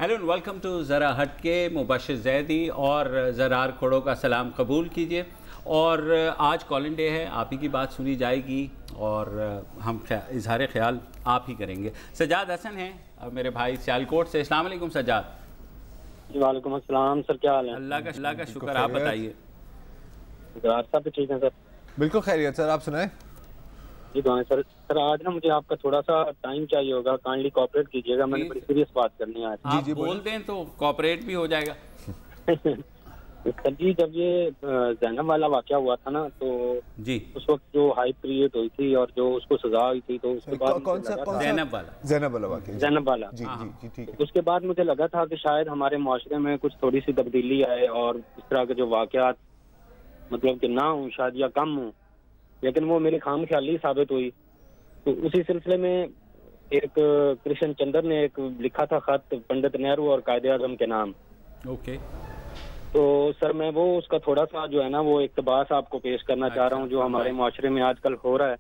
Hello and welcome to ज़रा हटके। मुबशिर ज़ैदी और ज़रार खोड़ो का सलाम कबूल कीजिए। और आज कॉलिंग डे है, आप ही की बात सुनी जाएगी और हम इजहार ख्याल आप ही करेंगे। सज्जाद हसन हैं मेरे भाई सियालकोट से। अस्सलाम वालेकुम सज्जाद। वालेकुम अस्सलाम सर, क्या हाल है? अल्लाह का शुक्र, आप बताइए। सब भी ठीक है सर। बिल्कुल खैरियत सर, आप सुनाएं। जी दुआएं सर। सर आज ना मुझे आपका थोड़ा सा टाइम चाहिए होगा, काइंडली कोऑपरेट कीजिएगा, मैंने बड़ी सीरियस बात करनी है आज। आप जी बोल दें तो कोऑपरेट भी हो जाएगा। सर जी, जब ये जैनब वाला वाकया हुआ था ना, तो जी उस वक्त जो हाइप क्रिएट हुई थी और जो उसको सजा हुई थी, तो उसके बाद कौन सा जैनब वाला वाकया? जैनब वाला, जी जी जी ठीक है। उसके बाद मुझे लगा था कि शायद हमारे माशरे में कुछ थोड़ी सी तब्दीली आए और इस तरह के जो वाकयात मतलब कि ना हो शायद या कम हो, लेकिन वो मेरी खाम ख्याली साबित हुई। तो उसी सिलसिले में एक कृष्ण चंद्र ने एक लिखा था खत पंडित नेहरू और कायदे आजम के नाम। ओके। तो सर मैं वो उसका थोड़ा सा जो है ना वो इक़्तिबास आपको पेश करना चाह रहा हूँ, जो हमारे माशरे में आजकल हो रहा है।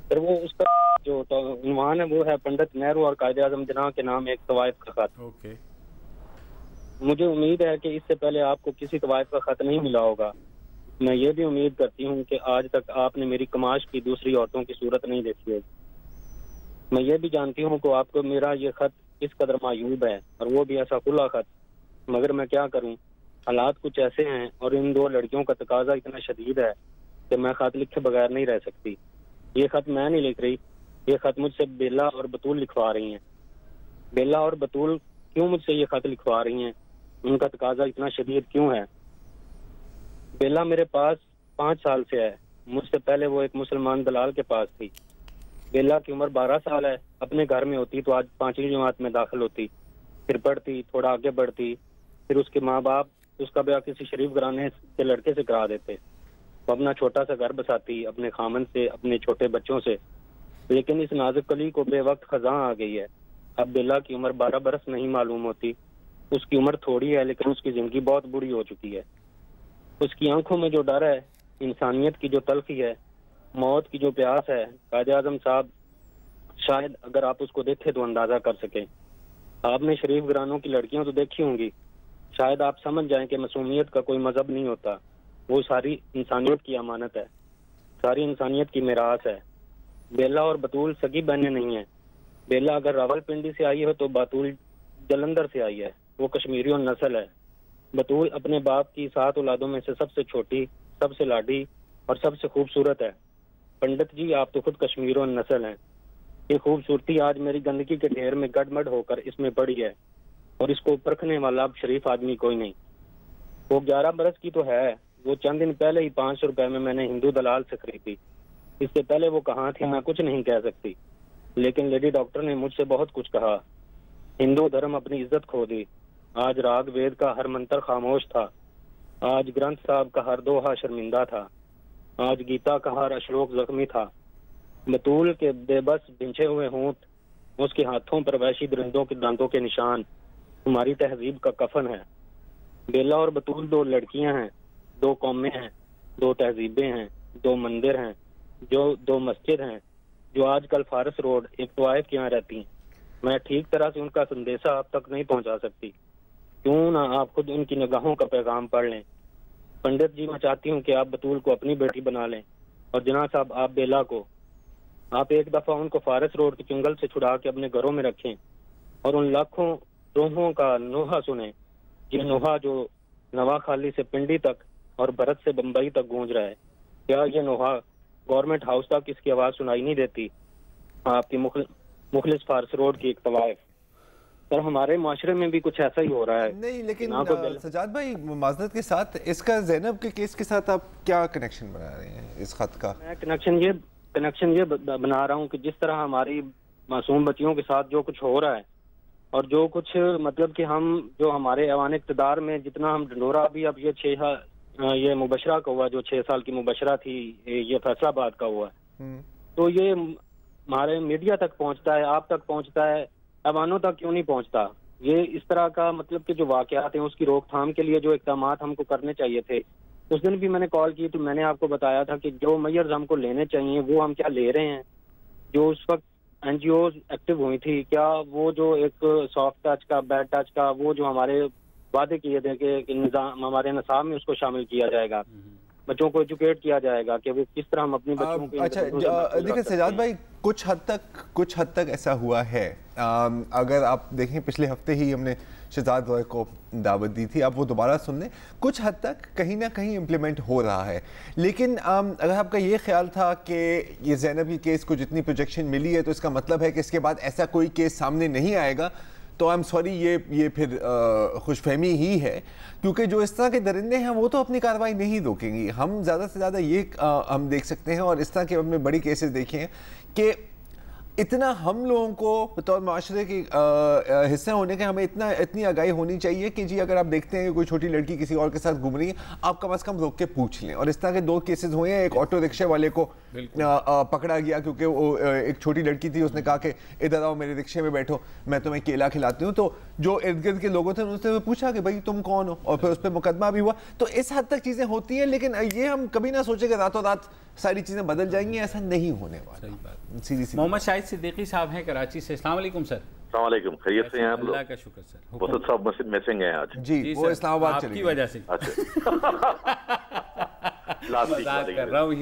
सर वो उसका जो उन्वान है वो है पंडित नेहरू और कायदे आजम जना के नाम एक तवायफ का खत। ओके। मुझे उम्मीद है कि इससे पहले आपको किसी तवायफ का खत नहीं मिला होगा। मैं ये भी उम्मीद करती हूँ कि आज तक आपने मेरी कमाश की दूसरी औरतों की सूरत नहीं देखी है। मैं ये भी जानती हूँ कि आपको मेरा ये खत किस कदर मायूब है, और वो भी ऐसा खुला खत। मगर मैं क्या करूँ, हालात कुछ ऐसे हैं और इन दो लड़कियों का तकाजा इतना शदीद है कि मैं खत लिखे बगैर नहीं रह सकती। ये खत मैं नहीं लिख रही, ये खत मुझसे बेला और बतूल लिखवा रही हैं। बेला और बतूल क्यों मुझसे ये खत लिखवा रही हैं, उनका तकाजा इतना शदीद क्यों है? बेला मेरे पास 5 साल से है, मुझसे पहले वो एक मुसलमान दलाल के पास थी। बेला की उम्र 12 साल है, अपने घर में होती तो आज 5वीं जमात में दाखिल होती, फिर पढ़ती, थोड़ा आगे बढ़ती, फिर उसके माँ बाप उसका ब्याह किसी शरीफ घराने के लड़के से करा देते। वो अपना छोटा सा घर बसाती अपने खामन से, अपने छोटे बच्चों से। लेकिन इस नाजुक कली को बेवक्त खजा आ गई है। अब बेला की उम्र 12 बरस नहीं मालूम होती। उसकी उम्र थोड़ी है लेकिन उसकी जिंदगी बहुत बुरी हो चुकी है। उसकी आंखों में जो डर है, इंसानियत की जो तलखी है, मौत की जो प्यास है, कायदे आजम साहब शायद अगर आप उसको देखें तो अंदाजा कर सकें। आपने शरीफ घरानों की लड़कियां तो देखी होंगी, शायद आप समझ जाएं कि मासूमियत का कोई मजहब नहीं होता, वो सारी इंसानियत की अमानत है, सारी इंसानियत की मिरास है। बेला और बतूल सगी बहनें नहीं है। बेला अगर रावलपिंडी से आई हो तो बतूल जलंधर से आई है, वो कश्मीरी और नस्ल है। बतूल अपने बाप की 7 औलादों में से सबसे छोटी, सबसे लाडी और सबसे खूबसूरत है। पंडित जी आप तो खुद कश्मीर और नस्ल हैं। ये खूबसूरती आज मेरी गंदगी के ढेर में गड़मड़ होकर इसमें पड़ी है, और इसको परखने वाला अब शरीफ आदमी कोई नहीं। वो 11 बरस की तो है, वो चंद दिन पहले ही 500 रुपए में मैंने हिंदू दलाल से खरीदी। इससे पहले वो कहाँ थी मैं कुछ नहीं कह सकती, लेकिन लेडी डॉक्टर ने मुझसे बहुत कुछ कहा। हिंदू धर्म अपनी इज्जत खो दी। आज राग वेद का हर मंत्र खामोश था, आज ग्रंथ साहब का हर दोहा शर्मिंदा था, आज गीता का हर श्लोक जख्मी था। बतूल के बेबस बिंचे हुए होंठ, उसके हाथों पर वैशी दरिंदों के दांतों के निशान हमारी तहजीब का कफन है। बेला और बतूल 2 लड़कियां हैं, 2 कौमें हैं, 2 तहजीबें हैं, 2 मंदिर हैं, जो 2 मस्जिद हैं, जो आजकल फारस रोड एक तवाइफ के यहाँ रहती हैं। मैं ठीक तरह से उनका संदेशा अब तक नहीं पहुंचा सकती। क्यों ना आप खुद उनकी निगाहों का पैगाम पढ़ लें। पंडित जी मैं चाहती हूँ कि आप बतूल को अपनी बेटी बना लें, और जना साहब आप बेला को, आप एक दफा उनको फारस रोड के चुंगल से छुड़ा के अपने घरों में रखें और उन लाखों रोहों का नोहा सुने। ये नोहा जो नवा खाली से पिंडी तक और भरत से बम्बई तक गूंज रहा है, क्या ये नोहा गवर्नमेंट हाउस तक इसकी आवाज सुनाई नहीं देती? आपकी मुखलिस फारस रोड की एक तवाइफ। सर हमारे माशरे में भी कुछ ऐसा ही हो रहा है। नहीं लेकिन सजाद भाई माजरत के साथ इसका ज़ैनब के केस के साथ आप क्या कनेक्शन बना रहे हैं इस खत का? मैं कनेक्शन ये बना रहा हूँ कि जिस तरह हमारी मासूम बच्चियों के साथ जो कुछ हो रहा है, और जो कुछ मतलब कि हम जो हमारे ऐवान इक़्तिदार में जितना हम ढंढोरा अभी अब ये मुबशरा का हुआ, जो 6 साल की मुबशरा थी, ये फैसलाबाद का हुआ, तो ये हमारे मीडिया तक पहुंचता है, आप तक पहुंचता है, ऐवानों तक क्यों नहीं पहुंचता? ये इस तरह का मतलब कि जो वाकयात हैं उसकी रोकथाम के लिए जो इक़दाम हमको करने चाहिए थे। उस दिन भी मैंने कॉल की तो मैंने आपको बताया था कि जो मेजर्स हमको लेने चाहिए वो हम क्या ले रहे हैं। जो उस वक्त NGOs एक्टिव हुई थी, क्या वो जो एक सॉफ्ट टच का, बैड टच का, वो जो हमारे वादे किए थे कि निजाम हमारे निसाब में उसको शामिल किया जाएगा, बच्चों को एजुकेट किया जाएगा कि वो किस तरह हम अपने बच्चों को। अच्छा देखिए सजाद भाई, कुछ हद तक ऐसा हुआ है। अगर आप देखें पिछले हफ्ते ही हमने शहजाद रॉय को दावत दी थी, आप वो दोबारा सुन लें, कुछ हद तक कहीं ना कहीं इम्प्लीमेंट हो रहा है। लेकिन अगर आपका ये ख्याल था कि ये ज़ैनब की केस को जितनी प्रोजेक्शन मिली है तो इसका मतलब है कि इसके बाद ऐसा कोई केस सामने नहीं आएगा, तो आई एम सॉरी, ये फिर खुशफहमी ही है, क्योंकि जो इस तरह के दरिंदे हैं वो तो अपनी कार्रवाई नहीं रोकेंगी। हम ज़्यादा से ज़्यादा ये हम देख सकते हैं, और इस तरह के हमने बड़ी केसेस देखे हैं कि इतना हम लोगों को बतौर माशरे के हिस्सा होने के हमें इतनी आगाही होनी चाहिए कि जी अगर आप देखते हैं कि कोई छोटी लड़की किसी और के साथ घूम रही है, आप कम से कम रोक के पूछ लें। और इस तरह के 2 केसेस हुए हैं। एक ऑटो रिक्शे वाले को पकड़ा गया क्योंकि वो एक छोटी लड़की थी, उसने कहा कि इधर आओ मेरे रिक्शे में बैठो, मैं तुम्हें केला खिलाती हूँ। तो जो इर्द गिर्द के लोगों थे उनसे पूछा कि भाई तुम कौन हो, और फिर उस पर मुकदमा भी हुआ। तो इस हद तक चीज़ें होती हैं, लेकिन ये हम कभी ना सोचे कि रातों रात सारी चीज़ें बदल जाएंगी, ऐसा नहीं होने वाला। सीधी मोहम्मद शाहिद सिद्दीकी साहब हैं कराची से। अस्सलाम वालेकुम सर। अस्सलाम वालेकुम, खैरियत से हैं आप लोग? अल्लाह का शुक्र सर। वो सब मिसिंग हैं आज। जी वो इस्लामाबाद आपकी वजह से। मजाक कर रहा हूँ।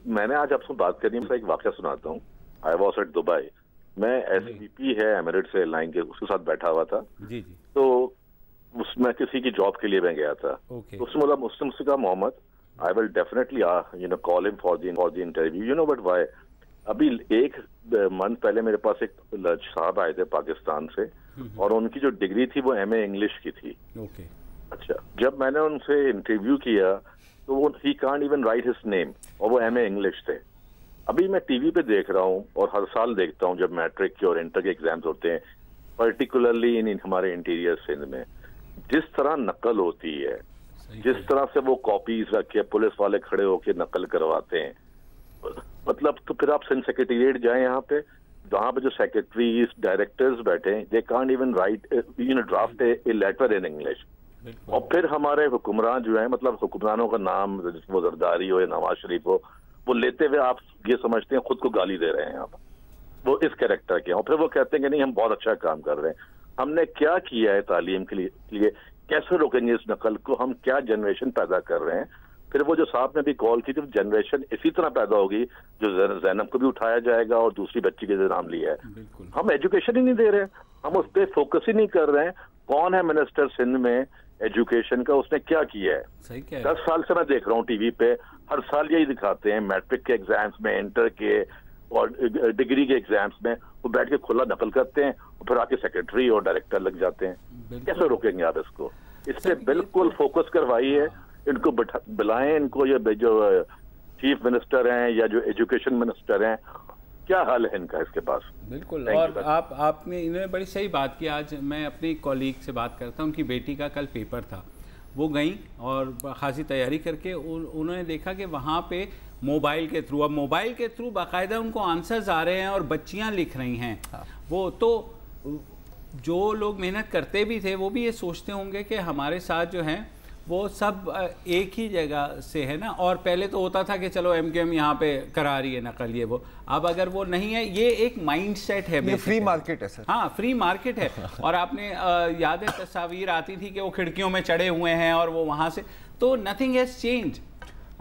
मैंने आज आपसे बात करनी है, एक वाकया सुनाता हूँ। आई वाज एट दुबई, मैं SVP है एमिरेट्स एयरलाइन के, उसके साथ बैठा हुआ था। जी जी। तो उसमें किसी की जॉब के लिए मैं गया था। तो उसमें बोला, मुस्लिम का Mohammad, I will definitely call him for the interview, you know but why. अभी 1 मंथ पहले मेरे पास एक साहब आए थे पाकिस्तान से, और उनकी जो डिग्री थी वो MA इंग्लिश की थी। अच्छा, जब मैंने उनसे इंटरव्यू किया तो वो he can't even right his name, और वो MA इंग्लिश थे। अभी मैं टीवी पे देख रहा हूँ, और हर साल देखता हूँ जब मैट्रिक के और इंटर के एग्जाम्स होते हैं, पर्टिकुलरली इन हमारे इंटीरियर सिंध में, जिस तरह नकल होती है, जिस तरह से वो कॉपीज रख के पुलिस वाले खड़े होके नकल करवाते हैं, मतलब तो फिर आप सिंध सेक्रेटेरिएट जाएं, यहाँ पे वहाँ पे जो सेक्रेटरीज डायरेक्टर्स बैठे हैं, they can't even write draft a letter in English. और फिर हमारे हुक्मरान जो है, मतलब हुक्मरानों का नाम, वो जरदारी हो या नवाज शरीफ हो, वो लेते हुए आप ये समझते हैं खुद को गाली दे रहे हैं आप, वो इस कैरेक्टर के, और फिर वो कहते हैं कि नहीं हम बहुत अच्छा काम कर रहे हैं। हमने क्या किया है तालीम के लिए, कैसे रोकेंगे इस नकल को, हम क्या जनरेशन पैदा कर रहे हैं। फिर वो जो साहब ने भी कॉल की थी, जनरेशन इसी तरह पैदा होगी जो ज़ैनब को भी उठाया जाएगा और दूसरी बच्ची के नाम लिया है। हम एजुकेशन ही नहीं दे रहे हैं, हम उस पर फोकस ही नहीं कर रहे हैं। कौन है मिनिस्टर सिंध में एजुकेशन का, उसने क्या किया है? सही क्या है? 10 साल से मैं देख रहा हूँ टीवी पे, हर साल यही दिखाते हैं, मैट्रिक के एग्जाम्स में, इंटर के और डिग्री के एग्जाम्स में वो बैठ के खुला नकल करते हैं, और फिर आके सेक्रेटरी और डायरेक्टर लग जाते हैं। कैसे रोकेंगे आप इसको? इस पे बिल्कुल फोकस करवाइए, इनको बुलाएं, इनको ये जो चीफ मिनिस्टर हैं या जो एजुकेशन मिनिस्टर हैं, क्या हाल है इनका इसके पास? बिल्कुल। और आपने इन्होंने बड़ी सही बात की। आज मैं अपनी कॉलीग से बात करता हूँ, उनकी बेटी का कल पेपर था, वो गई और खासी तैयारी करके उन्होंने देखा कि वहाँ पे मोबाइल के थ्रू, अब मोबाइल के थ्रू बाकायदा उनको आंसर्स आ रहे हैं और बच्चियाँ लिख रही हैं। वो तो जो लोग मेहनत करते भी थे वो भी ये सोचते होंगे कि हमारे साथ जो हैं वो सब एक ही जगह से है ना। और पहले तो होता था कि चलो MQM यहाँ पे करा रही है नकल, ये वो। अब अगर वो नहीं है, ये एक माइंडसेट है, ये फ्री मार्केट है सर। हाँ, फ्री मार्केट है। और आपने याद है तस्वीर आती थी कि वो खिड़कियों में चढ़े हुए हैं और वो वहाँ से, तो नथिंग हैज़ चेंज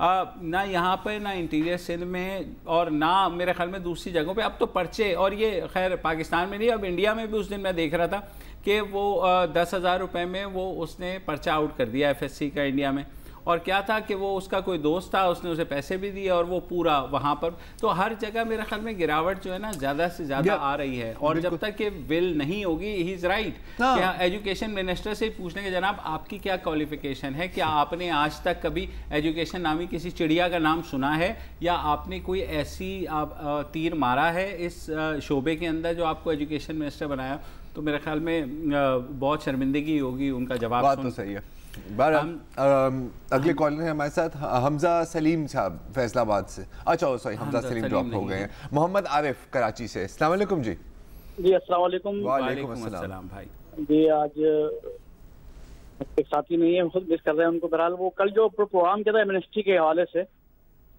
ना यहाँ पर, ना इंटीरियर सिंध में, और ना मेरे ख्याल में दूसरी जगहों पे। अब तो पर्चे, और ये खैर पाकिस्तान में नहीं, अब इंडिया में भी उस दिन मैं देख रहा था कि वो 10,000 रुपये में वो उसने पर्चा आउट कर दिया FSC का इंडिया में। और क्या था कि वो उसका कोई दोस्त था, उसने उसे पैसे भी दिए और वो पूरा वहाँ पर। तो हर जगह मेरे ख्याल में गिरावट जो है ना ज़्यादा से ज़्यादा आ रही है। और जब तक ये विल नहीं होगी, ही इज़ राइट, क्या एजुकेशन मिनिस्टर से पूछने के जनाब आपकी क्या क्वालिफिकेशन है, क्या आपने आज तक कभी एजुकेशन नामी किसी चिड़िया का नाम सुना है, या आपने कोई ऐसी तीर मारा है इस शोबे के अंदर जो आपको एजुकेशन मिनिस्टर बनाया? तो मेरे ख्याल में बहुत शर्मिंदगी होगी उनका जवाब। बात तो सही है। अगले कॉलर है हमारे साथ हमजा सलीम साहब फैसलाबाद से। अच्छा सॉरी, हमजा सलीम ड्रॉप हो गए हैं। मोहम्मद आरिफ कराची से। अस्सलाम वालेकुम जी। जी अस्सलाम वालेकुम। वालेकुम अस्सलाम भाई जी। आज एक साथी नहीं है, खुद मिस कर रहे हैं उनको। बहरहाल वो कल जो प्रोग्राम किया था मिनिस्ट्री के हवाले से,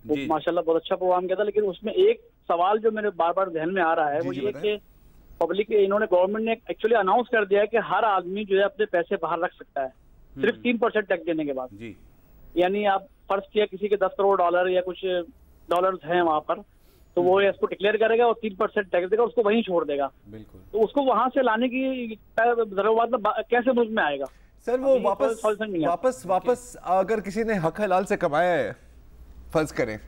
वो माशाल्लाह बहुत अच्छा प्रोग्राम किया था। लेकिन उसमें एक सवाल जो मेरे बार बार ध्यान में आ रहा है वो ये कि पब्लिक, इन्होंने गवर्नमेंट ने एक्चुअली अनाउंस कर दिया है कि हर आदमी जो है अपने पैसे बाहर रख सकता है सिर्फ 3% टैक्स देने के बाद। यानी आप फर्ज किया किसी के 10 करोड़ डॉलर या कुछ डॉलर्स हैं वहां पर, तो वो इसको डिक्लेयर करेगा और 3% टैक्स देगा, उसको वहीं छोड़ देगा। तो उसको वहां से लाने की जरूरत कैसे मुझ में आएगा सर? वो वापस अगर किसी ने हक हलाल से कमाया है, फर्ज करें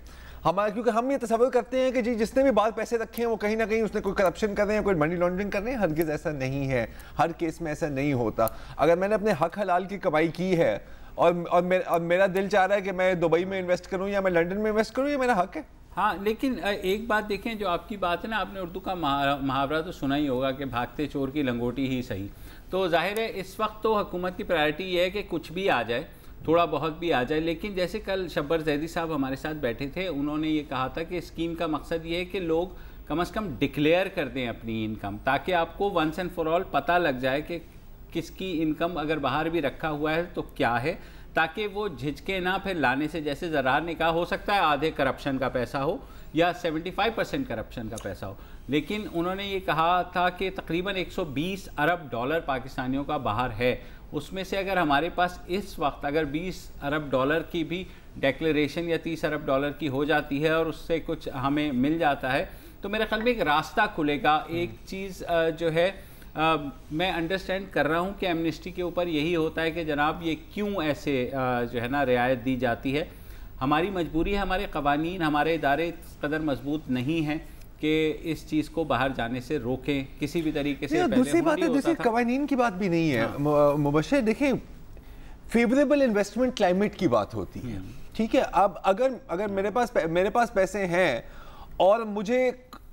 हमारा, क्योंकि हम ये तस्वीर करते हैं कि जी जिसने भी बाहर पैसे रखे हैं वो कहीं ना कहीं उसने कोई करप्शन कर रहे हैं, कोई मनी लॉन्ड्रिंग कर रहे हैं। हरगिज़ ऐसा नहीं है, हर केस में ऐसा नहीं होता। अगर मैंने अपने हक हलाल की कमाई की है और मेरा दिल चाह रहा है कि मैं दुबई में इन्वेस्ट करूं या मैं लंदन में इन्वेस्ट करूं, ये मेरा हक है। हाँ, लेकिन एक बात देखें, जो आपकी बात है ना, आपने उर्दू का मुहावरा तो सुना ही होगा कि भागते चोर की लंगोटी ही सही। तो जाहिर है इस वक्त तो हुकूमत की प्रायोरिटी ये है कि कुछ भी आ जाए, थोड़ा बहुत भी आ जाए। लेकिन जैसे कल शब्बर जैदी साहब हमारे साथ बैठे थे, उन्होंने ये कहा था कि स्कीम का मकसद ये है कि लोग कम से कम डिक्लेयर कर दें अपनी इनकम, ताकि आपको वंस एंड फॉर ऑल पता लग जाए कि किसकी इनकम अगर बाहर भी रखा हुआ है तो क्या है, ताकि वो झिझके ना फिर लाने से। जैसे ज़रार ने कहा, हो सकता है आधे करप्शन का पैसा हो या 75% करप्शन का पैसा हो, लेकिन उन्होंने ये कहा था कि तकरीबन 120 अरब डॉलर पाकिस्तानियों का बाहर है। उसमें से अगर हमारे पास इस वक्त अगर 20 अरब डॉलर की भी डिक्लेरेशन या 30 अरब डॉलर की हो जाती है और उससे कुछ हमें मिल जाता है, तो मेरे ख्याल में एक रास्ता खुलेगा। एक चीज़ जो है मैं अंडरस्टैंड कर रहा हूँ कि एमनेस्टी के ऊपर यही होता है कि जनाब ये क्यों ऐसे जो है ना रियायत दी जाती है। हमारी मजबूरी है, हमारे कवानीन, हमारे इदारे इस कदर मजबूत नहीं हैं कि इस चीज़ को बाहर जाने से रोकें किसी भी तरीके से। दूसरी बात है, दूसरी कवानीन की बात भी नहीं है। हाँ। मुबश्शिर देखें, फेवरेबल इन्वेस्टमेंट क्लाइमेट की बात होती है, ठीक है। अब अगर मेरे पास पैसे हैं और मुझे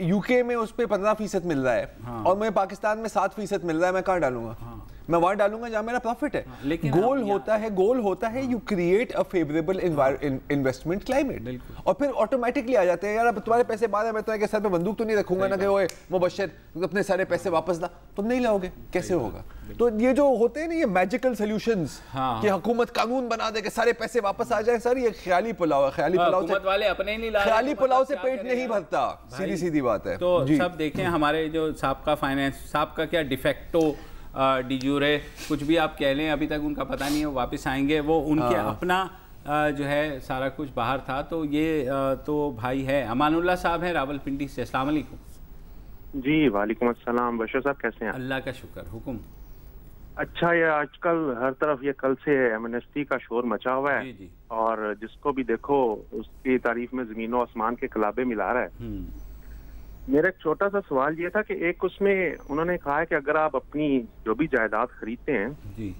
यूके में उस पर 15% मिल रहा है, हाँ, और मुझे पाकिस्तान में 7% मिल रहा है, मैं कहाँ डालूंगा? हाँ, मैं वहां डालूंगा जहां मेरा प्रॉफिट है। हाँ, लेकिन गोल होता है you create a favourable investment climate, और फिर ऑटोमेटिकली आ जाते हैं, यार अब तुम्हारे पैसे बाद मैं तुम्हारे सर पे बंदूक तो नहीं रखूंगा ना कि ओए मुबश्शिर अपने सारे पैसे वापस ला, तुम नहीं लाओगे, कैसे होगा? तो ये जो होते हैं ना ये मैजिकल सॉल्यूशंस, कि हुकूमत कानून बना दे कि सारे पैसे वापस आ जाए, सर ये ख्याली पुलाव है। ख्याली पुलाव से पेट नहीं भरता, सीधी बात है। तो सब देखें, हमारे जो साबका फाइनेंस साहब का क्या डिफेक्टो डिजूरे कुछ भी आप कह लें, अभी तक उनका पता नहीं है, वो वापस आएंगे, वो उनके अपना जो है सारा कुछ बाहर था। तो ये तो भाई है अमानुल्लाह साहब हैं रावलपिंडी से। अस्सलाम वालेकुम। जी वालेकुम अस्सलाम। बशर साहब कैसे हैं? अल्लाह का शुक्र, हुक्म। अच्छा, ये आजकल हर तरफ ये कल से एमनेस्टी का शोर मचा हुआ है, जी। और जिसको भी देखो उसकी तारीफ में जमीनों आसमान के कलाबे मिला रहा है। मेरा एक छोटा सा सवाल ये था कि एक उसमें उन्होंने कहा है कि अगर आप अपनी जो भी जायदाद खरीदते हैं जी,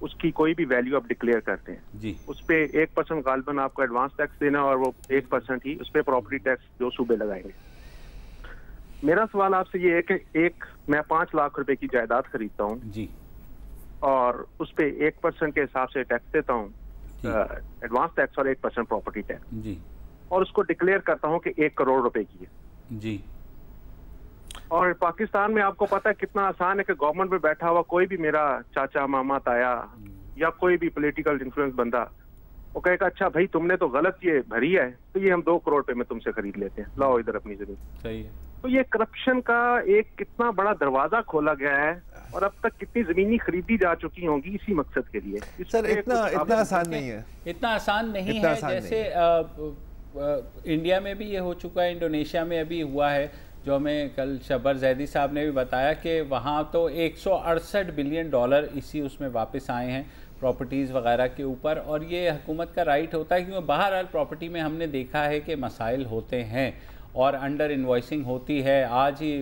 उसकी कोई भी वैल्यू आप डिक्लेयर करते हैं जी, उस पे 1% गालबन आपको एडवांस टैक्स देना, और वो 1% ही उस पे प्रॉपर्टी टैक्स जो सूबे लगाएंगे। मेरा सवाल आपसे ये है कि मैं 5 लाख रुपए की जायदाद खरीदता हूँ जी, और उस पे 1% के हिसाब से टैक्स देता हूँ, एडवांस टैक्स और 1% प्रॉपर्टी टैक्स जी, और उसको डिक्लेयर करता हूँ कि 1 करोड़ रुपए की है जी। और पाकिस्तान में आपको पता है कितना आसान है कि गवर्नमेंट में बैठा हुआ कोई भी मेरा चाचा, मामा, ताया या कोई भी पॉलिटिकल इन्फ्लुएंस बंदा, वो कहेगा अच्छा भाई तुमने तो गलत ये भरी है, तो ये हम 2 करोड़ पे में तुमसे खरीद लेते हैं, लाओ इधर अपनी जमीन। सही है। तो ये करप्शन का एक कितना बड़ा दरवाजा खोला गया है, और अब तक कितनी जमीनी खरीदी जा चुकी होंगी इसी मकसद के लिए। सर इतना आसान नहीं है, इतना आसान नहीं है। जैसे इंडिया में भी ये हो चुका है, इंडोनेशिया में अभी हुआ है, जो हमें कल शब्बर जैदी साहब ने भी बताया कि वहाँ तो 168 बिलियन डॉलर इसी उसमें वापस आए हैं प्रॉपर्टीज़ वगैरह के ऊपर। और ये हुकूमत का राइट होता है, क्योंकि बहरहाल प्रॉपर्टी में हमने देखा है कि मसाइल होते हैं और अंडर इन्वॉइसिंग होती है। आज ही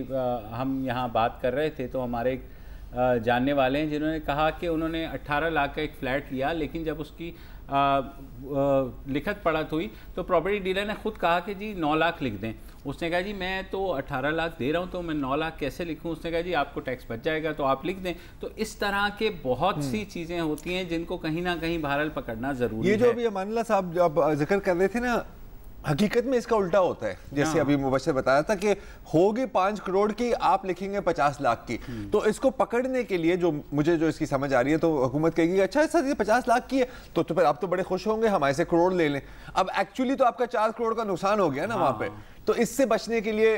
हम यहाँ बात कर रहे थे तो हमारे एक जानने वाले हैं जिन्होंने कहा कि उन्होंने 18 लाख का एक फ़्लैट लिया, लेकिन जब उसकी लिखत पढ़त हुई तो प्रॉपर्टी डीलर ने खुद कहा कि जी 9 लाख लिख दें। उसने कहा जी मैं तो 18 लाख दे रहा हूँ, तो मैं 9 लाख कैसे लिखूँ? उसने कहा जी आपको टैक्स बच जाएगा तो आप लिख दें। तो इस तरह के बहुत सी चीज़ें होती हैं जिनको कहीं ना कहीं बहरहाल पकड़ना ज़रूरी है। ये जो अभी अमानुल्लाह साहब जो आप जिक्र कर रहे थे ना हकीकत में इसका उल्टा होता है, जैसे अभी मुबश्शिर बताया था कि होगी 5 करोड़ की, आप लिखेंगे 50 लाख की। तो इसको पकड़ने के लिए मुझे जो इसकी समझ आ रही है, तो हुकूमत कहेगी अच्छा सर ये 50 लाख की है तो फिर आप तो बड़े खुश होंगे, हमारे से करोड़ ले लें। अब एक्चुअली तो आपका 4 करोड़ का नुकसान हो गया ना वहां पे। तो इससे बचने के लिए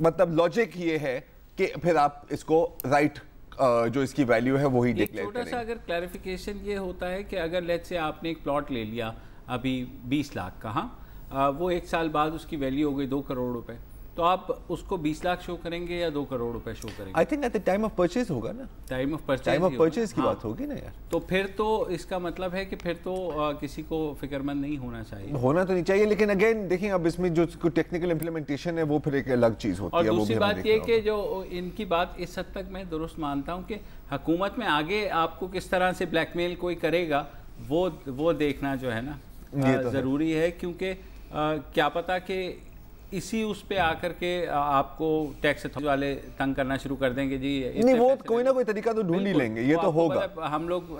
मतलब लॉजिक ये है कि फिर आप इसको राइट जो इसकी वैल्यू है वही डिक्लेयर करें। छोटा सा अगर क्लैरिफिकेशन ये होता है कि अगर लेट्स से आपने एक प्लॉट ले लिया अभी 20 लाख का, वो 1 साल बाद उसकी वैल्यू हो गई 2 करोड़ रुपए, तो आप उसको 20 लाख शो करेंगे या 2 करोड़ रुपए शो करेंगे? I think at the time of purchase होगा ना, टाइम ऑफ परचेज की बात होगी ना यार। तो फिर तो इसका मतलब है कि फिर तो किसी को फिक्रमंद नहीं होना चाहिए, होना तो नहीं चाहिए। लेकिन अगेन देखिए अब इसमें जो टेक्निकल इंप्लीमेंटेशन है वो फिर एक अलग चीज होती है। और दूसरी बात ये कि जो इनकी बात इस हद तक मैं दुरुस्त मानता हूँ कि हुकूमत में आगे आपको किस तरह से ब्लैकमेल कोई करेगा वो देखना जो है ना ज़रूरी है, क्योंकि क्या पता कि इसी उस पे आकर के आपको टैक्स वाले तंग करना शुरू कर देंगे जी। नहीं वो कोई ना कोई तरीका तो ढूंढ ही लेंगे, ये तो होगा। हम लोग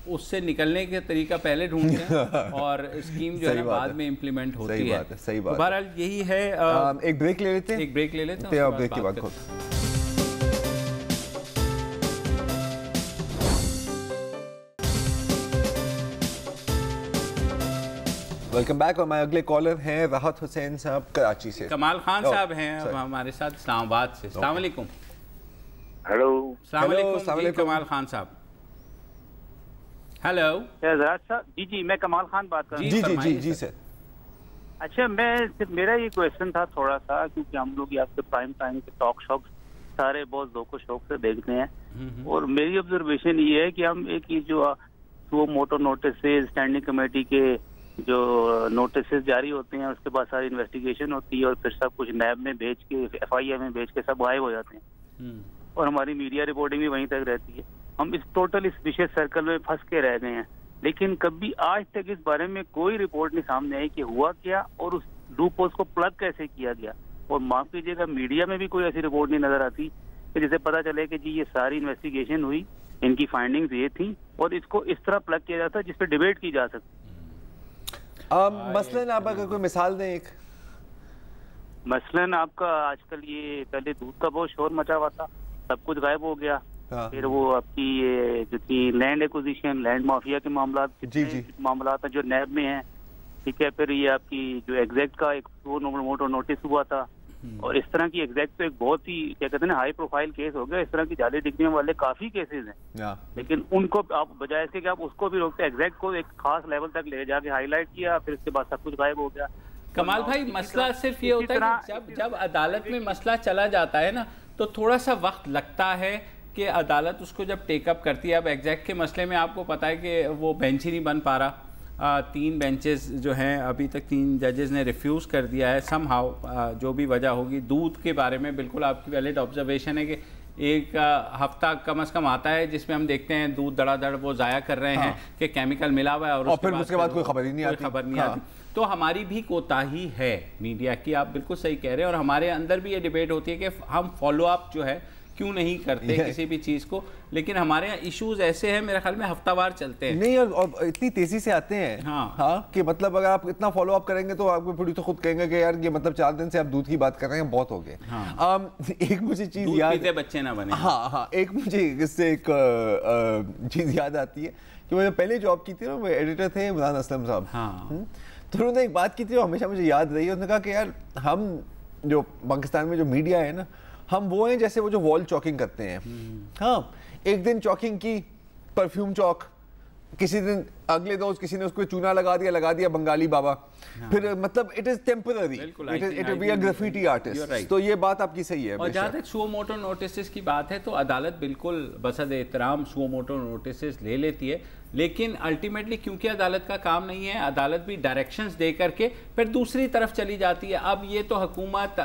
उससे निकलने के तरीका पहले ढूंढते हैं और स्कीम जो है बाद में इम्प्लीमेंट होती है। सही बात। बहरहाल यही है। एक ब्रेक ले लेते हैं, एक ब्रेक ले लेते हैं, ब्रेक के बाद वेलकम बैक। और हमारे अगले कॉलर हैं राहत हुसैन साहब कराची से। कमाल खान साहब हैं अब हमारे साथ इस्लामाबाद से। अस्सलाम वालेकुम। हेलो कमाल खान साहब। हेलो साहब। जी मैं कमाल खान बात कर रहा हूँ। जी सर। अच्छा मैं सिर्फ मेरा ये क्वेश्चन था थोड़ा सा, क्योंकि हम लोग आपके प्राइम टाइम के टॉक शॉक सारे बहुत ज़ौक़ शौक से देखते हैं, और मेरी ऑब्जर्वेशन ये है कि हम एक ये जो suo motu notice standing committee के जो नोटिस जारी होते हैं उसके बाद सारी इन्वेस्टिगेशन होती है और फिर सब कुछ नैब में भेज के FIA में भेज के सब गायब हो जाते हैं और हमारी मीडिया रिपोर्टिंग भी वहीं तक रहती है। हम इस विशेष सर्कल में फंस के रह गए हैं, लेकिन कभी आज तक इस बारे में कोई रिपोर्ट नहीं सामने आई कि हुआ क्या और उस लूप होल्स को प्लग कैसे किया गया। और माफ कीजिएगा मीडिया में भी कोई ऐसी रिपोर्ट नहीं नजर आती कि जिसे पता चले कि जी ये सारी इन्वेस्टिगेशन हुई, इनकी फाइंडिंग्स ये थी और इसको इस तरह प्लग किया जाता जिस पर डिबेट की जा सकती। मसलन आप अगर कोई मिसाल दें एक। मसलन आपका आजकल ये पहले दूध का बहुत शोर मचा हुआ था, सब कुछ गायब हो गया। फिर वो आपकी ये जो थी लैंड एक्विजिशन, लैंड माफिया के मामला था जो नैब में है, ठीक है। फिर ये आपकी जो एग्जैक्ट का एक मोटो नोटिस हुआ था और इस तरह की एग्जैक्ट तो एक बहुत ही क्या कहते हैं ना हाई प्रोफाइल केस हो गया। इस तरह की जाली डिग्रियों वाले काफी केसेस हैं, लेकिन उनको आप बजाय इसके कि आप उसको भी रोकते, एग्जैक्ट को एक खास लेवल तक ले जाके हाईलाइट किया, फिर उसके बाद सब कुछ गायब हो गया। कमाल भाई मसला सिर्फ ये होता है कि जब अदालत में मसला चला जाता है ना तो थोड़ा सा वक्त लगता है कि अदालत उसको जब टेकअप करती है। अब एग्जैक्ट के मसले में आपको पता है कि वो बेंच ही नहीं बन पा रहा, 3 बेंचेस जो हैं अभी तक 3 जजेस ने रिफ्यूज़ कर दिया है समहाउ, जो भी वजह होगी। दूध के बारे में बिल्कुल आपकी वैलिड ऑब्जर्वेशन है कि एक हफ्ता कम से कम आता है जिसमें हम देखते हैं दूध धड़ाधड़ वो ज़ाया कर रहे हैं कि केमिकल मिला हुआ है और फिर उसके बाद कोई खबर ही नहीं आती। तो हमारी भी कोताही है मीडिया की, आप बिल्कुल सही कह रहे हैं। और हमारे अंदर भी ये डिबेट होती है कि हम फॉलो अप जो है क्यों नहीं करते किसी भी चीज़ को, लेकिन हमारे यहाँ इश्यूज ऐसे हैं मेरे ख्याल में हफ्तावार चलते हैं। नहीं और इतनी तेजी से आते हैं हाँ कि मतलब अगर आप इतना फॉलो अप करेंगे तो आपको प्रोड्यूसर खुद कहेंगे कि यार ये मतलब 4 दिन से आप दूध की बात कर रहे हैं, बहुत हो गए। एक मुझे चीज़ याद, बच्चे ना बने। हाँ एक मुझे इससे एक चीज़ याद आती है कि मैंने पहले जॉब की थी ना, वो एडिटर थे इमरान असलम साहब। तो उन्होंने एक बात की थी हमेशा मुझे याद रही है। उन्होंने कहा कि यार हम जो पाकिस्तान में जो मीडिया है ना, हम वो हैं जैसे वो जो वॉल चॉकिंग करते हैं। हाँ एक दिन चॉकिंग की परफ्यूम चौक, किसी दिन अगले दोस्त किसी ने उसको चूना लगा दिया बंगाली बाबा। फिर मतलब it is temporary, it be a graffiti artist. तो ये बात आपकी सही है। और जहाँ तक सुओ मोटो नोटिस की बात है तो अदालत बिल्कुल बसद एहतराम सुओ मोटो नोटिस ले लेती है, लेकिन अल्टीमेटली क्योंकि अदालत का काम नहीं है, अदालत भी डायरेक्शंस दे करके फिर दूसरी तरफ चली जाती है। अब ये तो हुकूमत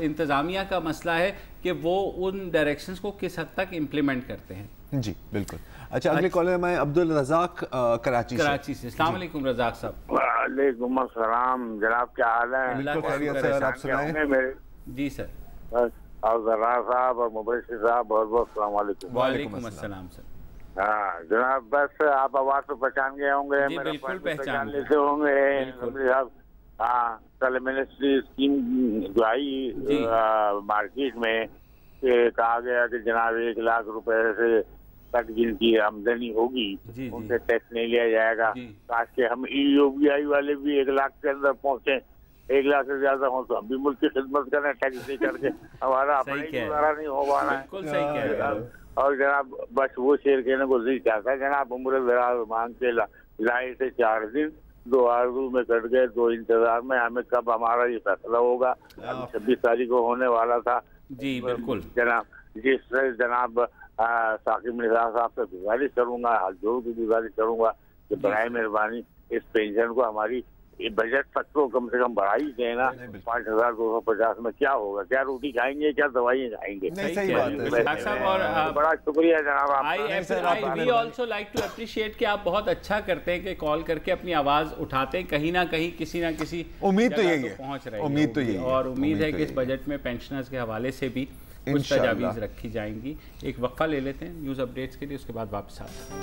इंतज़ामिया का मसला है कि वो उन डायरेक्शंस को किस हद तक इम्प्लीमेंट करते हैं। जी बिल्कुल। अच्छा अगले कॉलर में अब्दुल रज़ाक कराची से। अस्सलाम वालेकुम रज़ाक साहब। वालेकुम अस्सलाम जनाब, क्या हाल है? बिल्कुल खैरियत से, आप सुनाएं। जी सर। बस और जरा साहब और मुबश्शिर साहब बहुत बहुत अस्सलाम वालेकुम। वालेकुम अस्सलाम सर। हाँ जनाब, बस आप आवाज तो पहचान गए होंगे, बिल्कुल पहचान लेते होंगे। हाँ, कल मैंने स्कीम जो आई मार्केट में कहा गया कि जनाब 1 लाख रुपए से तक जिनकी आमदनी होगी उनसे टैक्स नहीं लिया जाएगा। काश के हम UBI वाले भी 1 लाख के अंदर पहुंचे, 1 लाख से ज्यादा हो तो हम भी मुल्क की खिदमत करें टैक्स नहीं करके, हमारा अपना गुजारा नहीं हो पा रहा है। और जनाब बस वो शेर कहने को नहीं चाहता, जनाब उम्र दराज मांग के लाए थे 4 दिन, 2 आरज़ू में कट गए, 2 इंतजार में, हमें कब हमारा ये फैसला होगा। 26 तारीख को होने वाला था। जी बिल्कुल जनाब, जिस जनाब साकिब निसार साहब से गुजारिश करूंगा, हाथ जोड़ की गुजारिश करूंगा कि बराए मेहरबानी इस पेंशन को हमारी बजट तक तो कम से कम बढ़ा ही देना। 5250 में क्या होगा, क्या रोटी खाएंगे, क्या दवाइयाँ खाएंगे। सही बात है। और बड़ा शुक्रिया जनाब आपका। We also like to appreciate कि आप बहुत अच्छा करते हैं कि कॉल करके अपनी आवाज उठाते हैं, कहीं ना कहीं किसी ना किसी उम्मीद तो यही है, पहुंच रही है। उम्मीद तो यही है, और उम्मीद है कि इस बजट में पेंशनर्स के हवाले से भी कुछ तजावीज़ रखी जाएंगी। एक वक्फा ले लेते हैं न्यूज़ अपडेट्स के लिए, उसके बाद वापस आते हैं।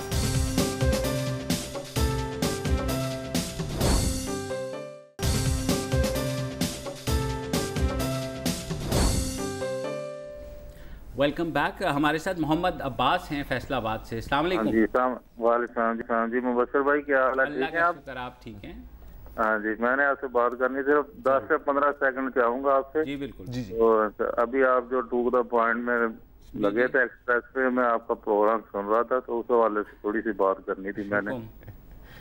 Welcome back. हमारे साथ मोहम्मद अब्बास हैं फैसलाबाद से। अस्सलाम वालेकुम। जी मुबशर भाई, क्या हाल है? ठीक है आप ठीक हैं? हाँ जी, मैंने आपसे बात करनी थी, 10 से 15 सेकंड चाहूँगा आपसे। जी बिल्कुल। जी तो अभी आप जो टू द पॉइंट में लगे थे एक्सप्रेस पे, मैं आपका प्रोग्राम सुन रहा था, तो उस हवाले से थोड़ी सी बात करनी थी मैंने।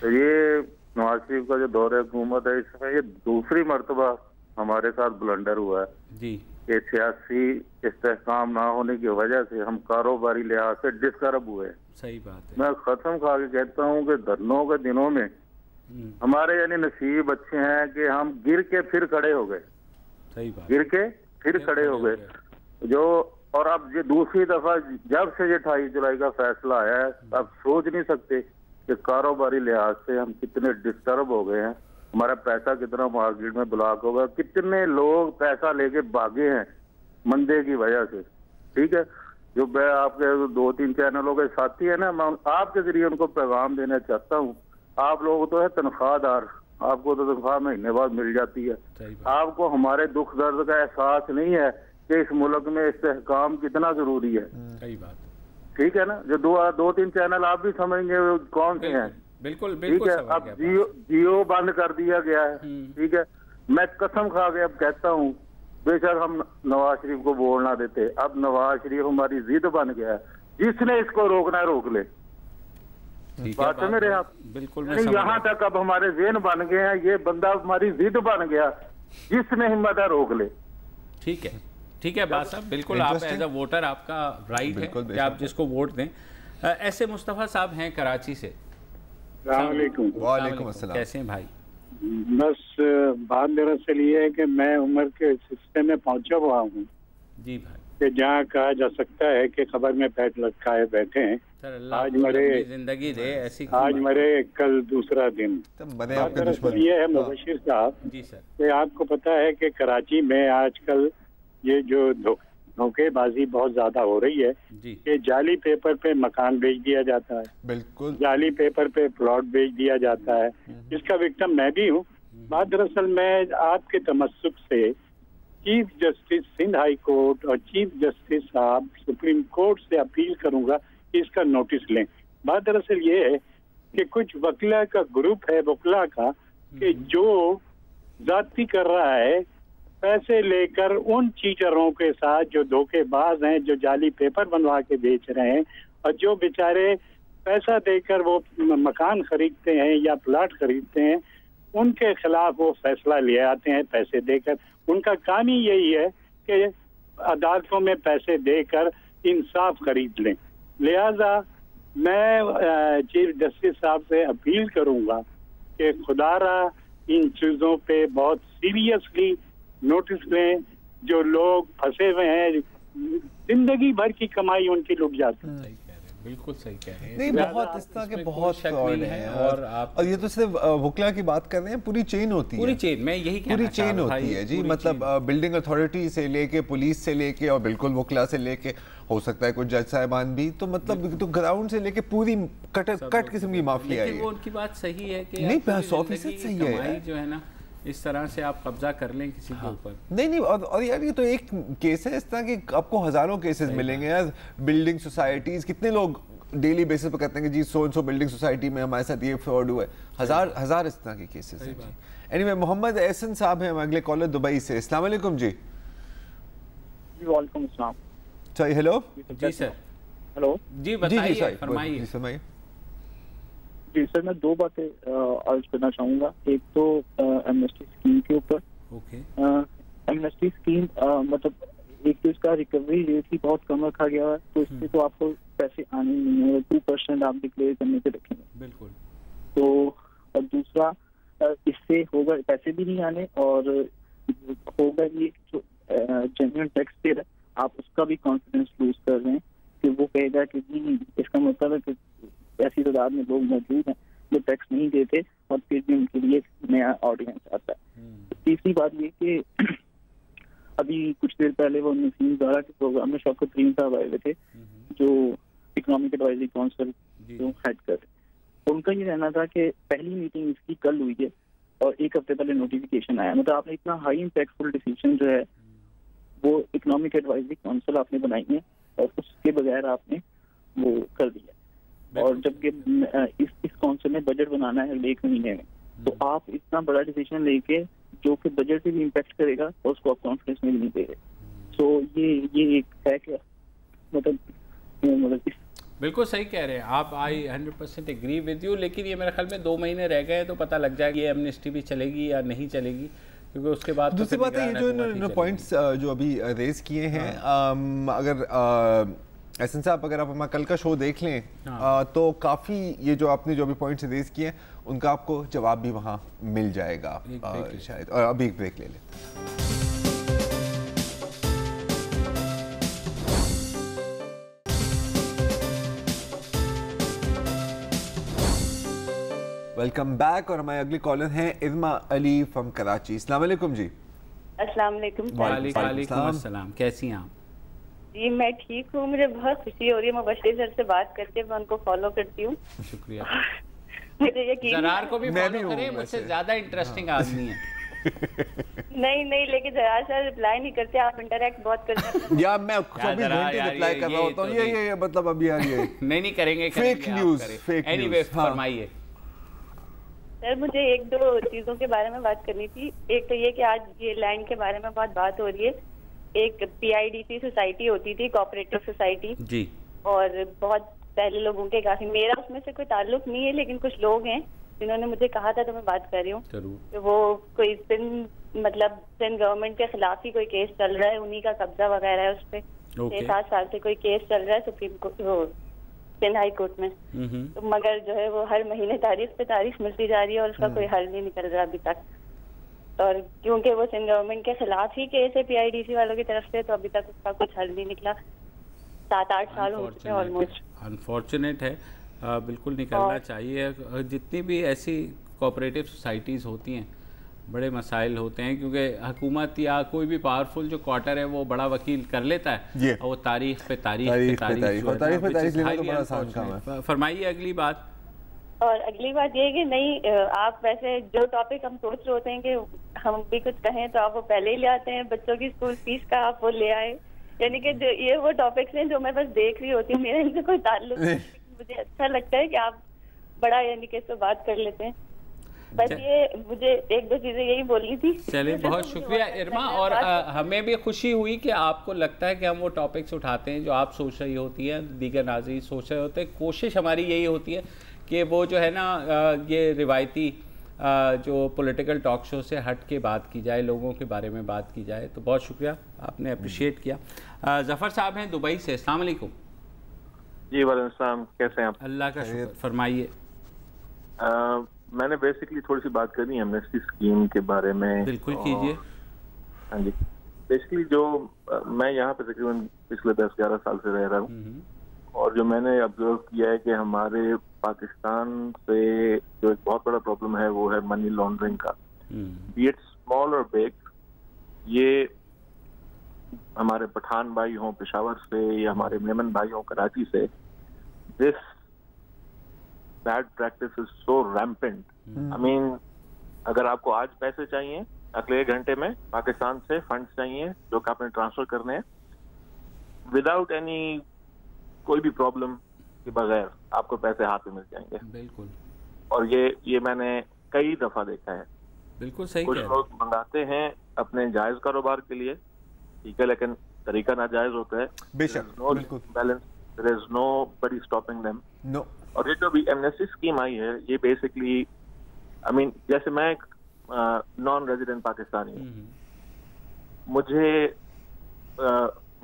तो ये नवाज शरीफ का जो दौरे हुकूमत है, इसमें ये दूसरी मरतबा हमारे साथ ब्लंडर हुआ है जी कि सियासी इस्तेहकाम ना होने की वजह से हम कारोबारी लिहाज से डिस्टर्ब हुए। सही बात है। मैं कसम खा के कहता हूँ कि धरनों के दिनों में हमारे यानी नसीब अच्छे हैं कि हम गिर के फिर खड़े हो गए। सही बात। गिर के फिर खड़े हो गए जो। और अब ये दूसरी दफा जब से ये 28 जुलाई का फैसला आया है, आप सोच नहीं सकते कि कारोबारी लिहाज से हम कितने डिस्टर्ब हो गए हैं। हमारा पैसा कितना मार्केट में ब्लॉक होगा, कितने लोग पैसा लेके भागे हैं मंदे की वजह से। ठीक है, जो मैं आपके 2-3 चैनलों के साथी है ना, मैं आपके जरिए उनको पैगाम देना चाहता हूँ। आप लोग तो है तनख्वाहदार, आपको तो तनख्वाह महीने बाद मिल जाती है। आपको हमारे दुख दर्द का एहसास नहीं है कि इस मुल्क में इस्तेहकाम कितना जरूरी है। सही बात। ठीक है ना, जो 2-3 चैनल आप भी समझेंगे कौन से हैं। बिल्कुल ठीक है, अब जियो बंद कर दिया गया है। ठीक है, मैं कसम खा के अब कहता हूँ, बेशक हम नवाज शरीफ को बोल ना देते, अब नवाज शरीफ हमारी जिद बन गया है, जिसने इसको रोकना रोक ले। बात है मेरे आप बिल्कुल। यहाँ तक अब हमारे जेन बन गए हैं, ये बंदा हमारी जिद बन गया, जिसने हिम्मत है रोक ले। ठीक है, ठीक है बात साहब, बिल्कुल आप एज अ वोटर आपका राइट है कि आप जिसको वोट दें। ऐसे मुस्तफ़ा साहब हैं कराची से। वालेकुम अस्सलाम। कैसे हैं भाई? बस बात दरअसल ये है कि मैं उम्र के हिस्से में पहुंचा हुआ हूँ जी भाई, कि जहाँ कहा जा सकता है कि खबर में पैर लटकाए बैठे हैं। आज मरे जिंदगी दे ऐसी, आज मरे कल दूसरा दिन। दरअसल ये है मुबशिर साहब जी सर कि आपको पता है कि कराची में आजकल ये जो धोखेबाजी बहुत ज्यादा हो रही है कि जाली पेपर पे मकान बेच दिया जाता है, बिल्कुल जाली पेपर पे प्लॉट बेच दिया जाता है। इसका विक्टिम मैं भी हूँ। बात दरअसल मैं आपके तमस्सुक से chief justice Sindh high court और चीफ जस्टिस साहब सुप्रीम कोर्ट से अपील करूंगा कि इसका नोटिस लें। बात दरअसल ये है कि कुछ वकीला का ग्रुप है वकीला का कि जो जाती कर रहा है पैसे लेकर उन चीटरों के साथ जो धोखेबाज हैं, जो जाली पेपर बनवा के बेच रहे हैं, और जो बेचारे पैसा देकर वो मकान खरीदते हैं या प्लाट खरीदते हैं, उनके खिलाफ वो फैसला ले आते हैं पैसे देकर। उनका काम ही यही है कि अदालतों में पैसे देकर इंसाफ खरीद लें। लिहाजा मैं चीफ जस्टिस साहब से अपील करूंगा कि खुदारा इन चीज़ों पे बहुत सीरियसली नोटिस लें। जो लोग फंसे हुए हैं, जिंदगी भर की कमाई उनकी लुट जाती है। बिल्कुल सही कह रहे हैं। नहीं, बहुत इस तरह के बहुत फ्रॉड हैं। और ये तो सिर्फ वकला की बात कर रहे हैं, पूरी चेन होती है, पूरी चेन में यही पूरी चेन होती है जी। मतलब बिल्डिंग अथॉरिटी से लेके पुलिस से लेके और बिल्कुल वकला से लेके, हो सकता है कुछ जज साहिबान भी, तो मतलब तो ग्राउंड से लेके पूरी कट किस्म की माफिया है। वो उनकी बात सही है कि नहीं 100% सही है जो है ना इस तरह से आप कब्जा कर लें किसी के ऊपर। नहीं और यार ये तो एक केस है इस तरह के, आपको हजारों केसेस मिलेंगे यार। बिल्डिंग सोसाइटीज, कितने लोग डेली बेसिस पे कहते हैं कि जी सो बिल्डिंग सोसाइटी में हमारे साथ ये फ्रॉड हुआ है। हजार इस तरह के केसेस हैं। एनीवे, मोहम्मद एहसन साहब हैं, अगले कॉलर दुबई से। अस्सलाम वालेकुम जी। वालेकुम अस्सलाम। सही, हेलो जी सर। हेलो जी बताइए, फरमाइए। जी सर, मैं दो बातें अर्ज करना चाहूँगा। एक तो एमनेस्टी स्कीम के ऊपर। एमनेस्टी स्कीम मतलब एक तो इसका रिकवरी रेट ही बहुत कम रखा गया है, तो इससे तो आपको पैसे आने नहीं है, 2% आप डिक्लेयर करने पे रखेंगे। बिल्कुल। तो और दूसरा, इससे होगा पैसे भी नहीं आने, और होगा ये जो जेन्युइन टैक्स पेयर है आप उसका भी कॉन्फिडेंस लूज कर रहे हैं कि वो कहेगा कि जी इसका मतलब है कि ऐसी तादाद में लोग मौजूद हैं जो टैक्स नहीं देते और फिर भी उनके लिए नया ऑडियंस आता है। तीसरी बात ये कि अभी कुछ देर पहले वो नसीम दारा के प्रोग्राम में शौकत तरीन साहब आए हुए थे, जो इकोनॉमिक एडवाइजरी काउंसिल जो हेड कर रहे। उनका ये कहना था कि पहली मीटिंग इसकी कल हुई है और एक हफ्ते पहले नोटिफिकेशन आया। मतलब आपने इतना हाई इम्पैक्टफुल डिसीजन जो है वो इकोनॉमिक एडवाइजरी काउंसिल आपने बनाई है और उसके बगैर आपने वो कर दिया। और जबकि इस काउंसिल में बजट बनाना है 1 महीने में, तो आप इतना बड़ा डिसीजन लेके जो कि बजट पे भी इम्पैक्ट करेगा और उसको आप कॉन्फिडेंस में भी नहीं दे रहे। तो ये एक है कि मतलब बिल्कुल सही कह रहे हैं आप। आई 100% एग्री विद यू। लेकिन ये मेरे ख्याल में 2 महीने रह गए तो पता लग जाएगा ये एमनेस्टी भी चलेगी या नहीं चलेगी, क्योंकि उसके बाद दूसरी बात है ये जो पॉइंट्स जो अभी रेज किए हैं, अगर एहसन साहब अगर आप हमारा कल का शो देख लें तो काफ़ी ये जो आपने जो अभी पॉइंट्स रेज किए हैं उनका आपको जवाब भी वहाँ मिल जाएगा शायद। और अभी एक ब्रेक ले लेते हैं। Welcome back. और हमारे अगले कॉलर हैं इरमा अली फ्रॉम कराची। अस्सलाम वालेकुम जी। अस्सलाम वालेकुम। वालेकुम अस्सलाम। कैसी हैं आप? जी मैं ठीक हूँ, मुझे बहुत खुशी हो रही है मुबश्शिर सर से बात करके, मैं उनको फॉलो करती हूँ। शुक्रिया। मुझे यकीन जरार को भी फॉलो करें, मुझसे ज्यादा इंटरेस्टिंग आदमी है। नहीं लेकिन जरार सर रिप्लाई नहीं करते, आप इंटरेक्ट बहुत करते हैं। या मैं 24 घंटे रिप्लाई कर रहा होता हूँ। ये मतलब अभी यार ये नहीं करेंगे, फेक न्यूज़। एनीवे फरमाइए सर। मुझे 1-2 चीजों के बारे में बात करनी थी। एक तो ये कि आज ये लैंड के बारे में बहुत बात हो रही है। एक PIDC सोसाइटी होती थी, कोऑपरेटिव सोसाइटी जी, और बहुत पहले लोगों के काफी, मेरा उसमें से कोई ताल्लुक नहीं है लेकिन कुछ लोग हैं जिन्होंने मुझे कहा था, तो मैं बात कर रही हूँ। तो वो कोई सिंध गवर्नमेंट के खिलाफ ही कोई केस चल रहा है, उन्हीं का कब्जा वगैरह है उस पर। 6-7 साल से कोई केस चल रहा है supreme court, Sindh high court में। तो मगर जो है वो हर महीने तारीख पे तारीख मिलती जा रही है और उसका कोई हल नहीं निकल रहा अभी तक। और क्योंकि वो सिंध गवर्नमेंट के खिलाफ ही केस है PIDC वालों की तरफ से, तो अभी तक उसका कुछ हल नहीं निकला। 7-8 साल हो चुके ऑलमोस्ट। अनफॉर्चुनेट है, बिल्कुल निकलना चाहिए। जितनी भी ऐसी कोऑपरेटिव सोसाइटीज़ होती हैं बड़े मसाइल होते हैं, क्योंकि हुकूमत या कोई भी पावरफुल जो क्वार्टर है वो बड़ा वकील कर लेता है और वो तारीख पे तारीख लेना तो बड़ा आसान काम है। फरमाइए अगली बात। और अगली बात ये है कि नहीं, आप वैसे जो टॉपिक हम सोच रहे होते हैं कि हम भी कुछ कहें तो आप वो पहले ही ले आते हैं। बच्चों की स्कूल फीस का आप वो ले आए, यानी कि ये वो टॉपिक्स हैं जो मैं बस देख रही होती हूँ, मेरा इनसे कोई ताल्लुक नहीं। मुझे अच्छा लगता है कि आप बड़ा यानी कि इस पर बात कर लेते हैं। बस ये मुझे 1-2 चीजें यही बोलनी थी। चलिए बहुत शुक्रिया इरमा। और हमें भी खुशी हुई कि आपको लगता है कि हम वो टॉपिक्स उठाते हैं जो आप सोच रही होती हैं, दीगर नाज़रीन सोच रहे होते हैं। कोशिश हमारी यही होती है कि वो जो है ना ये रिवायती जो पॉलिटिकल टॉक शो से हट के बात की जाए, लोगों के बारे में बात की जाए। तो बहुत शुक्रिया, आपने अप्रिशिएट किया। ज़फ़र साहब हैं दुबई से। अस्सलाम वालेकुम। जी वालेकुम सलाम, कैसे हैं आप? अल्लाह का शुक्र। फरमाइए। मैंने बेसिकली थोड़ी सी बात करनी है एमनेस्टी स्कीम के बारे में। बिल्कुल कीजिए। हाँ जी, बेसिकली जो मैं यहाँ पे तकरीबन पिछले 10-11 साल से रह रहा हूँ, और जो मैंने ऑब्जर्व किया है कि हमारे पाकिस्तान से जो एक बहुत बड़ा प्रॉब्लम है वो है मनी लॉन्ड्रिंग का, बी इट स्मॉल और बिग। ये हमारे पठान भाई हों पेशावर से या हमारे मेमन भाई हों कराची से, this bad practice is so rampant. I mean अगर आपको आज पैसे चाहिए, अगले 1 घंटे में पाकिस्तान से फंड्स चाहिए जो कि आपने ट्रांसफर करने हैं, विदाउट एनी कोई भी प्रॉब्लम के बगैर आपको पैसे हाथ में मिल जाएंगे। बिल्कुल। और ये मैंने कई दफा देखा है। बिल्कुल सही। कुछ लोग मंगाते हैं अपने जायज कारोबार के लिए, ठीक है, लेकिन तरीका नाजायज होता है। बेशक, बिल्कुल। Balance, there is nobody stopping them. No. और ये जो भी एमनेस्टी स्कीम आई है, ये बेसिकली आई मीन जैसे मैं एक नॉन रेजिडेंट पाकिस्तानी हूँ, मुझे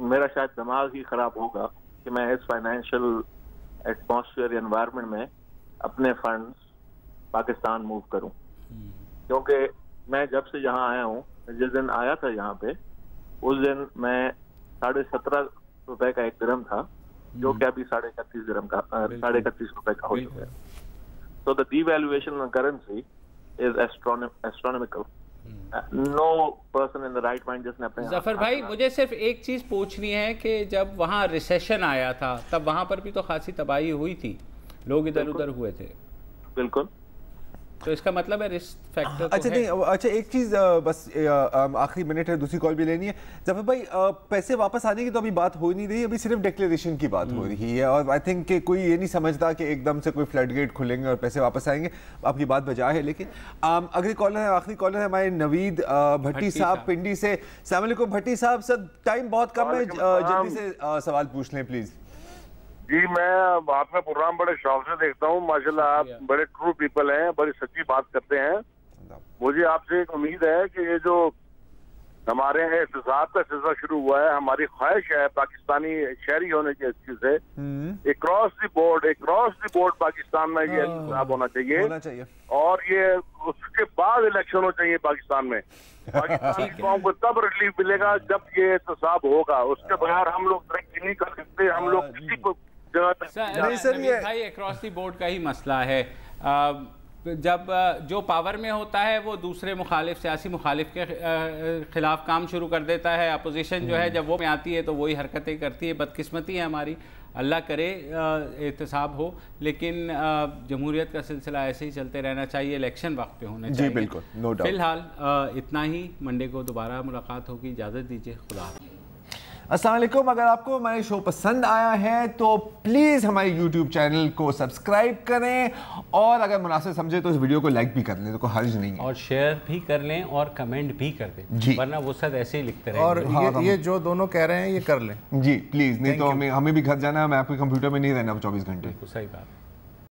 मेरा शायद दिमाग ही खराब होगा कि मैं इस फाइनेंशियल एटमॉस्फेयर एनवायरनमेंट में अपने फंड्स पाकिस्तान मूव करूं, क्योंकि मैं जब से यहाँ आया हूँ, जिस दिन आया था यहाँ पे, उस दिन मैं 17.5 रुपए का 1 दिरहम था, जो कि अभी 31.5 दिरहम का 31.5 रुपए का हो चुका है। So the devaluation of currency is astronomical. No person in the right mind जिसने अपने जफर भाई, मुझे सिर्फ एक चीज पूछनी है कि जब वहाँ रिसेशन आया था तब वहाँ पर भी तो खासी तबाही हुई थी, लोग इधर उधर हुए थे। बिल्कुल। तो इसका मतलब है रिस्क फैक्टर। अच्छा नहीं, अच्छा एक चीज़ बस आखिरी मिनट है, दूसरी कॉल भी लेनी है। जफर भाई, पैसे वापस आने की तो अभी बात हो नहीं रही, अभी सिर्फ डिक्लेरेशन की बात हो रही है, और आई थिंक कि कोई ये नहीं समझता कि एकदम से कोई फ्लड गेट खुलेंगे और पैसे वापस आएंगे। आपकी बात बजा है, लेकिन अगले कॉलर है, आखिरी कॉलर है हमारे नवीद भट्टी साहब पिंडी से। अस्सलाम वालेकुम भट्टी साहब। सर टाइम बहुत कम है, जल्दी से सवाल पूछ लें प्लीज़। जी, मैं आपका प्रोग्राम बड़े शौक से देखता हूँ, माशाल्लाह आप बड़े ट्रू पीपल हैं, बड़ी सच्ची बात करते हैं। मुझे आपसे एक उम्मीद है कि ये जो हमारे यहाँ एहतसाब का सिलसिला शुरू हुआ है, हमारी ख्वाहिश है पाकिस्तानी शहरी होने की अच्छी से अक्रॉस द बोर्ड पाकिस्तान में ये एहतसाब होना चाहिए, और ये उसके बाद इलेक्शन होना चाहिए पाकिस्तान में। पाकिस्तानी कौम को तब रिलीफ मिलेगा जब ये एहतसाब होगा, उसके बगैर हम लोग तरक्की नहीं कर सकते। हम लोग किसी को सर ये भाई अक्रॉस दी बोर्ड का ही मसला है। जब जो पावर में होता है वो दूसरे सियासी मुखालिफ के खिलाफ काम शुरू कर देता है, अपोजिशन जो है जब वो में आती है तो वही हरकतें करती है। बदकिस्मती है हमारी, अल्लाह करे एहतसाब हो, लेकिन जमहूरियत का सिलसिला ऐसे ही चलते रहना चाहिए, इलेक्शन वक्त पे होने चाहिए। जी बिल्कुल, नो डाउट। फिलहाल इतना ही, मंडे को दोबारा मुलाकात होगी, इजाज़त दीजिए, खुदा। अस्सलाम वालेकुम। अगर आपको हमारे शो पसंद आया है तो प्लीज़ हमारे YouTube चैनल को सब्सक्राइब करें, और अगर मुनासिब समझे तो इस वीडियो को लाइक भी कर लें, तो कोई हर्ज नहीं है, और शेयर भी कर लें और कमेंट भी कर दें, वरना वो सब ऐसे ही लिखते रहेंगे। और ये जो दोनों कह रहे हैं ये कर लें जी प्लीज़, नहीं तो हमें भी घर जाना है, मैं आपके कंप्यूटर में नहीं रहना 24 घंटे। सही बात।